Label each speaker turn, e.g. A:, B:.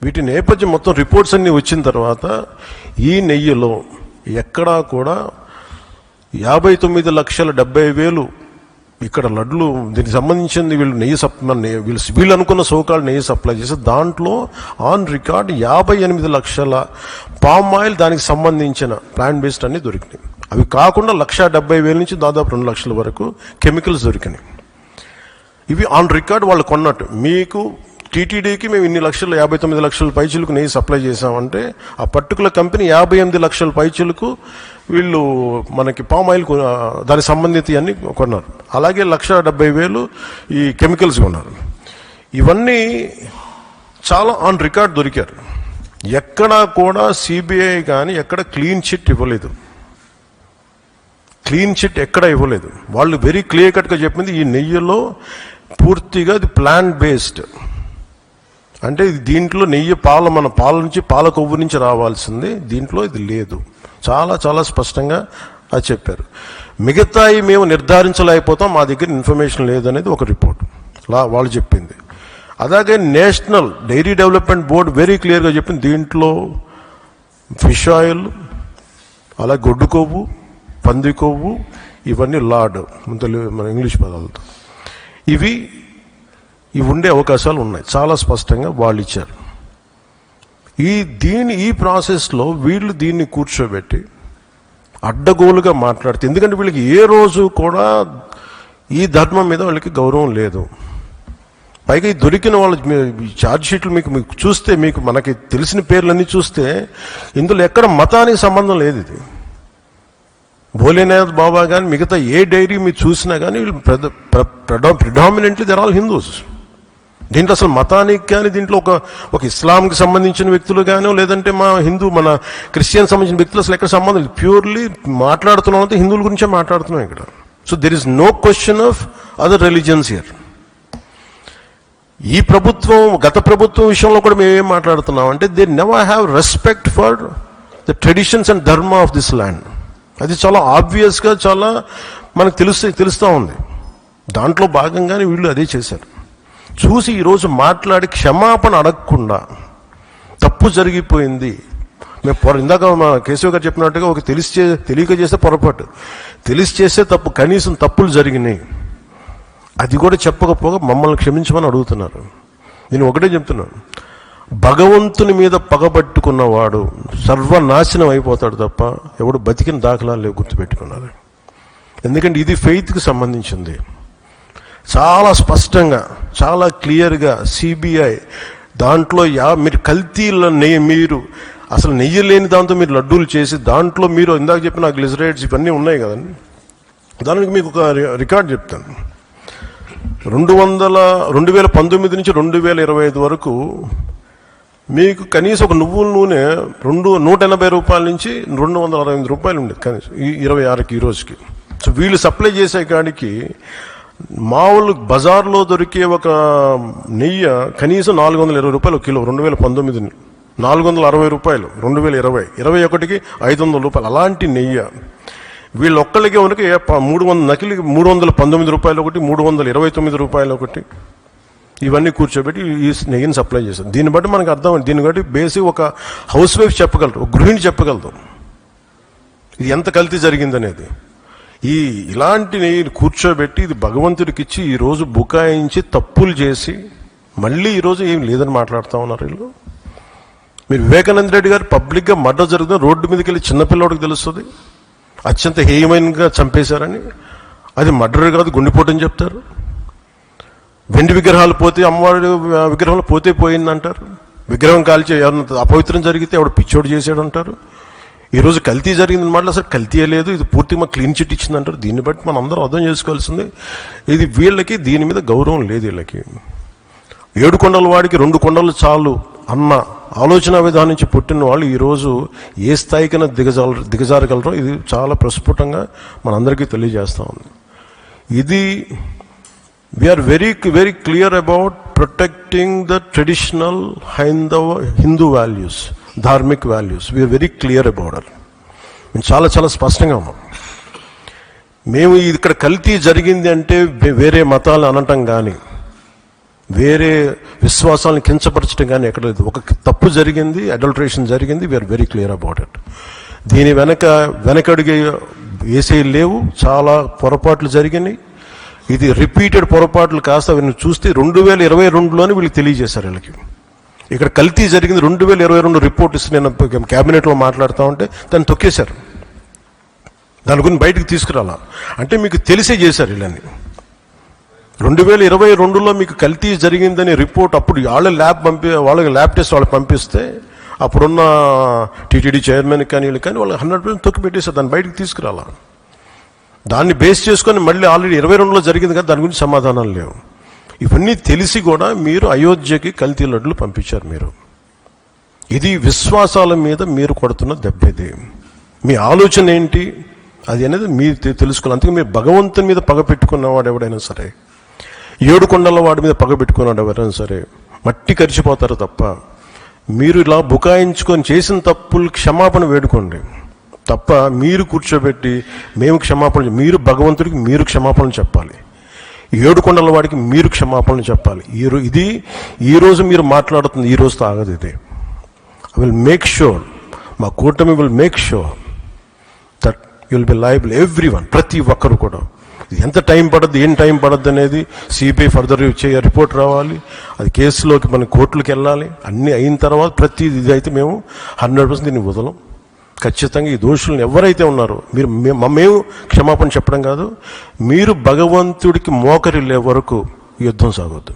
A: వీటి నేపథ్యం మొత్తం రిపోర్ట్స్ అన్నీ వచ్చిన తర్వాత ఈ నెయ్యిలో ఎక్కడా కూడా 59,70,000 ఇక్కడ లడ్లు దీనికి సంబంధించింది వీళ్ళు వీళ్ళు అనుకున్న సోకాళ్ళు నెయ్యి సప్లై చేసి దాంట్లో ఆన్ రికార్డ్ 58 లక్షల పామ్ ఆయిల్ దానికి సంబంధించిన ప్లాంట్ బేస్డ్ అన్ని దొరికినాయి. అవి కాకుండా 1,70,000 నుంచి దాదాపు 2 లక్షల వరకు కెమికల్స్ దొరికినాయి. ఇవి ఆన్ రికార్డ్ వాళ్ళు కొన్నట్టు. మీకు టీటీడీకి మేము ఇన్ని లక్షలు 59 లక్షల పైచులకు నెయ్యి సప్లై చేసామంటే ఆ పర్టికులర్ కంపెనీ 58 లక్షల పైచులకు వీళ్ళు మనకి పామ్ ఆయిల్ దానికి సంబంధిత అన్ని కొన్నారు. అలాగే 1,70,000 ఈ కెమికల్స్ కొన్నారు. ఇవన్నీ చాలా ఆన్ రికార్డ్ దొరికారు. ఎక్కడా కూడా సిబిఐ కానీ ఎక్కడ క్లీన్ చిట్ ఇవ్వలేదు. క్లీన్ చిట్ ఎక్కడ ఇవ్వలేదు. వాళ్ళు వెరీ క్లియర్ కట్గా చెప్పింది ఈ నెయ్యిలో పూర్తిగా ఇది ప్లాంట్ బేస్డ్, అంటే దీంట్లో నెయ్యి మన పాల నుంచి పాల కొవ్వు నుంచి రావాల్సింది, దీంట్లో ఇది లేదు. చాలా చాలా స్పష్టంగా అది చెప్పారు. మిగతాయి మేము నిర్ధారించలేకపోతాం, మా దగ్గర ఇన్ఫర్మేషన్ లేదనేది ఒక రిపోర్ట్ వాళ్ళు చెప్పింది. అలాగే national dairy development board very క్లియర్గా చెప్పింది దీంట్లో ఫిష్ ఆయిల్, అలాగే గొడ్డు కొవ్వు, పంది కొవ్వు, ఇవన్నీ లార్డ్ మన ఇంగ్లీష్ పదాలతో ఇవి ఉండే అవకాశాలు ఉన్నాయి. చాలా స్పష్టంగా వాళ్ళు ఇచ్చారు. ఈ ప్రాసెస్లో వీళ్ళు దీన్ని కూర్చోబెట్టి అడ్డగోలుగా మాట్లాడితే, ఎందుకంటే వీళ్ళకి ఏ రోజు కూడా ఈ ధర్మం మీద వాళ్ళకి గౌరవం లేదు. పైగా ఈ దొరికిన వాళ్ళ ఛార్జ్ షీట్లు మీకు చూస్తే, మనకి తెలిసిన పేర్లన్నీ చూస్తే ఇందులో ఎక్కడ మతానికి సంబంధం లేదు. ఇది భోలేనాథ్ బాబా కానీ మిగతా ఏ డైరీ మీరు చూసినా కానీ వీళ్ళు ప్రిడామినెంట్లీ దర్ ఆల్ హిందూస్. దీంట్లో అసలు మతానికి కానీ దీంట్లో ఒక ఇస్లాంకి సంబంధించిన వ్యక్తులు కానీ లేదంటే మన క్రిస్టియన్ సంబంధించిన వ్యక్తులు అసలు ఎక్కడ సంబంధం లేదు. ప్యూర్లీ మాట్లాడుతున్నాం అంటే హిందువుల గురించే మాట్లాడుతున్నాం ఇక్కడ. So there is no question of other religions here. ఈ ప్రభుత్వం గత ప్రభుత్వం విషయంలో కూడా మేము ఏం మాట్లాడుతున్నాం అంటే they never have respect for the traditions and ధర్మ ఆఫ్ దిస్ ల్యాండ్. అది చాలా ఆబ్వియస్గా చాలా మనకు తెలుస్తూ ఉంది. దాంట్లో భాగంగానే వీళ్ళు అదే చేశారు. చూసి ఈరోజు మాట్లాడి క్షమాపణ అడగకుండా తప్పు జరిగిపోయింది. ఇందాక మా కేశవ్ గారు చెప్పినట్టుగా ఒక తెలియక చేస్తే పొరపాటు, తెలిసి చేస్తే తప్పు, కనీసం తప్పులు జరిగినాయి అది కూడా చెప్పకపోగా మమ్మల్ని క్షమించమని అడుగుతున్నారు. నేను ఒకటే చెప్తున్నాను, భగవంతుని మీద పగబట్టుకున్నవాడు సర్వనాశనం అయిపోతాడు తప్ప ఎవడు బతికిన దాఖలాలు లేవు, గుర్తుపెట్టుకున్నారు. ఎందుకంటే ఇది ఫెయిత్కి సంబంధించింది. చాలా స్పష్టంగా చాలా క్లియర్గా సిబిఐ దాంట్లో మీరు కల్తీల నెయ్యి, మీరు అసలు నెయ్యి లేని దాంతో మీరు లడ్డూలు చేసి దాంట్లో మీరు ఇందాక చెప్పిన గ్లిజరైడ్స్ ఇవన్నీ ఉన్నాయి కదండి. దానికి మీకు ఒక రికార్డ్ చెప్తాను. 2019 నుంచి 2025 వరకు మీకు కనీసం ఒక నువ్వుల నూనె 180 రూపాయల నుంచి 268 రూపాయలు ఉండేది కనీసం 26కి ఈ రోజుకి. సో వీళ్ళు సప్లై చేసే కాడికి మామూలు బజార్లో దొరికే ఒక నెయ్యి కనీసం 420 రూపాయలు కిలో. 2019 460 రూపాయలు, 2020 21కి 500 రూపాయలు. అలాంటి నెయ్యి వీళ్ళొక్కళ్ళకి మనకి 300 నకిలీ 319 రూపాయలు ఒకటి, 329 రూపాయలు ఒకటి, ఇవన్నీ కూర్చోబెట్టి ఈ నెయ్యిని సప్లై చేశారు. దీన్ని బట్టి మనకు అర్థం, దీన్ని బట్టి బేసిక్ ఒక హౌస్ వైఫ్ చెప్పగలరు, ఒక గృహిణి చెప్పగలదు ఇది ఎంత కల్తీ జరిగిందనేది. ఇలాంటి నెయ్యిని కూర్చోబెట్టి ఇది భగవంతుడికి ఇచ్చి ఈరోజు బుకాయించి తప్పులు చేసి మళ్ళీ ఈరోజు ఏం లేదని మాట్లాడుతూ ఉన్నారు వీళ్ళు. మీరు వివేకానంద రెడ్డి గారు పబ్లిక్గా మర్డర్ జరుగుతుంది, రోడ్డు మీదకి వెళ్ళి చిన్నపిల్లవాడికి తెలుస్తుంది అత్యంత హేయమైనగా చంపేశారని. అది మర్డర్ కాదు, గుండెపోటని చెప్తారు. వెండి విగ్రహాలు పోతే, అమ్మవారి విగ్రహాలు పోతే పోయిందంటారు. విగ్రహం కాల్చి ఎవరన్నా అపవిత్రం జరిగితే ఎవడు పిచ్చోడు చేసాడు అంటారు. ఈరోజు కల్తీ జరిగింది మాట అసలు కల్తీ లేదు, ఇది పూర్తిగా క్లీన్ చిట్ ఇచ్చిందంటారు. దీన్ని బట్టి మనం అందరం అర్థం చేసుకోవాల్సింది ఇది వీళ్ళకి దీని మీద గౌరవం లేదు. వీళ్ళకి 7 కొండల వాడికి 2 కొండలు చాలు అన్న ఆలోచన విధానం నుంచి పుట్టిన వాళ్ళు ఈరోజు ఏ స్థాయికైనా దిగజారగలరో ఇది చాలా ప్రస్ఫుటంగా మనందరికీ తెలియజేస్తూ ఉంది. ఇది we are very very clear about protecting the traditional Hindu values, dharmic values. We are very clear about it. మేము చాలా చాలా స్పష్టంగా ఉన్నాం. మేము ఇక్కడ కల్తీ జరిగింది అంటే వేరే మతాలు అనటం కానీ వేరే విశ్వాసాలను కించపరచడం కానీ ఎక్కడ లేదు. ఒక తప్పు జరిగింది, అడల్టరేషన్ జరిగింది, we are very clear about it. దీని వెనకడుగు వేసే లేవు, చాలా పొరపాట్లు జరిగినాయి. ఇది రిపీటెడ్ పొరపాట్లు కాస్త వీళ్ళని చూస్తే 2022లోనే వీళ్ళకి తెలియజేశారు. వీళ్ళకి ఇక్కడ కల్తీ జరిగింది 2022 రిపోర్ట్ ఇస్తే నేను క్యాబినెట్లో మాట్లాడుతూ ఉంటే దాన్ని తొక్కేశారు. దాని గురించి బయటకు తీసుకురాలా అంటే మీకు తెలిసే చేశారు. వీళ్ళని 2022లో మీకు కల్తీ జరిగిందని రిపోర్ట్ అప్పుడు వాళ్ళకి ల్యాబ్ టెస్ట్ వాళ్ళకి పంపిస్తే అప్పుడున్న టీటీడీ చైర్మన్ కానీ వీళ్ళు కానీ వాళ్ళు 100% తొక్కి పెట్టేశారు. దాన్ని బయటకు తీసుకురాలా. దాన్ని బేస్ చేసుకొని మళ్ళీ ఆల్రెడీ 22లో జరిగింది కదా, దాని గురించి సమాధానాలు లేవు. ఇవన్నీ తెలిసి కూడా మీరు అయోధ్యకి కల్తీ లడ్డులు పంపించారు. మీరు ఇది విశ్వాసాల మీద మీరు కొడుతున్న దెబ్బ. ఇది మీ ఆలోచన ఏంటి అది అనేది మీరు తెలుసుకోవాలి. అందుకే మీరు భగవంతుని మీద పగ పెట్టుకున్నవాడు ఎవడైనా సరే, 7 కొండల వాడి మీద పగ పెట్టుకున్నాడు ఎవరైనా సరే మట్టి కరిచిపోతారు తప్ప, మీరు ఇలా బుకాయించుకొని చేసిన తప్పులు క్షమాపణ వేడుకోండి తప్ప మీరు కూర్చోబెట్టి మేము క్షమాపణ, మీరు భగవంతుడికి మీరు క్షమాపణ చెప్పాలి, 7 కొండల వాడికి మీరు క్షమాపణ చెప్పాలి. ఇది ఈరోజు మీరు మాట్లాడుతుంది ఈ రోజుతో ఆగదు. ఇది ఐ విల్ మేక్ షూర్, మా కూటమి will make sure that you will be liable everyone, ప్రతి ఒక్కరు కూడా. ఎంత టైం పడద్దు, ఏం టైం పడద్దు అనేది సిబిఐ ఫర్దర్ రిపోర్ట్ రావాలి, అది కేసులోకి మన కోర్టులకు వెళ్ళాలి. అన్నీ అయిన తర్వాత ప్రతి ఇది అయితే మేము 100% దీన్ని వదలం. ఖచ్చితంగా ఈ దోషులను ఎవరైతే ఉన్నారో మేము క్షమాపణ చెప్పడం కాదు, మీరు భగవంతుడికి మోకరిల్లే వరకు యుద్ధం సాగొద్దు.